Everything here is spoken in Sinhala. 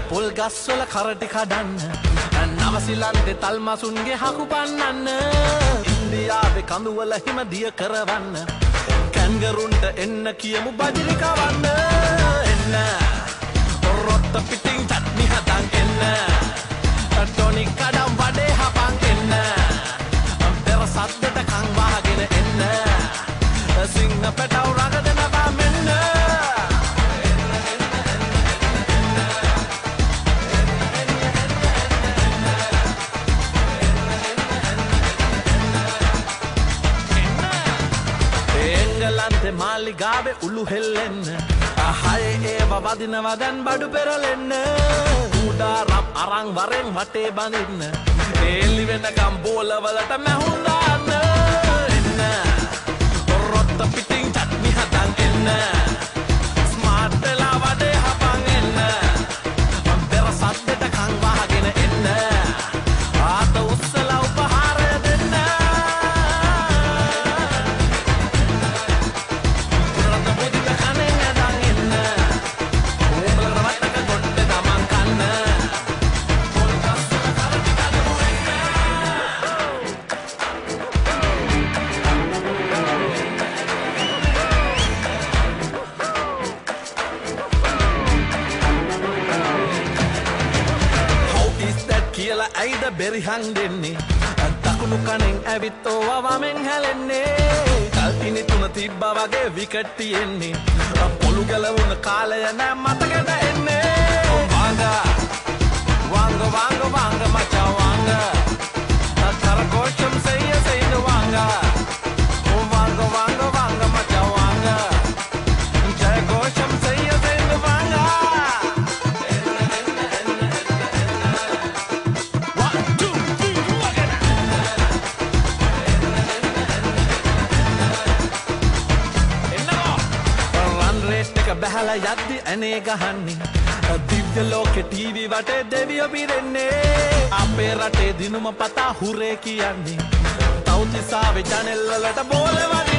පොල් ගස්වල කරටි කඩන්න නවසිලන්තේ තල්මසුන්ගේ හකු පන්නන්න ඉන්දියාවේ කඳුවල හිම දිය කරවන්න කැන්ගරුන්ට එන්න කියමු බජිලි කවන්න එන්න රොත්ත පිටින් චට්නි හදන් එන්න ටොනි කඩම් වඩේ හපන් එන්න පෙර සද්දට කන් වහගෙන එන්න සිංහ පැටව රගදනවා මෙන්න එංගලන්තේ මාලිගාවේ උළු හෙල්ලෙන්න හයේ ඒව වදිනවා දැන් බඩු පෙරලෙන්න උඩාරම් අරන් වරෙන් වටේ බඳින්න එල්ලි වෙනකම් බෝලවලට මැහුම් දාන්න එන්න රොත්ත පිටින් චට්නි හදන් එන්න ස්මාර්ට් වෙලා වඩේ හපන් එන්න පෙර සද්දට කන් වහගෙන එන්න ආත උස්සලා උපහාරය දෙන්න කියලා ඇයිද බෙරිහන් දෙන්නේ දකුණු කණෙන් ඇවිත් ඕවා වමෙන් හැලෙන්නේ කල්තිනි තුන තිබ්බා වගේ විකට් තියෙන්නේ පොළු ගලවුණ කාලය නෑ මතකද එන්නේ வாங்க வாங்க வாங்க மச்சான் வாங்க கரகோஷம் செய்ய செய்து வாங்க வாங்க வாங்க வாங்க மச்சான் வாங்க ஜெயகோஷம் செய்ய செய்து வாங்க බැහැලා යද්දි ඇනේ ගහන්නේ දිව්‍ය ලෝකේ ටීවී වටේ දෙවියෝ පිරෙන්නේ අපේ රටේ දිනුම පතා හුරේ කියන්නේ තවුතිසාවේ චැනල් වලට බෝල වගේ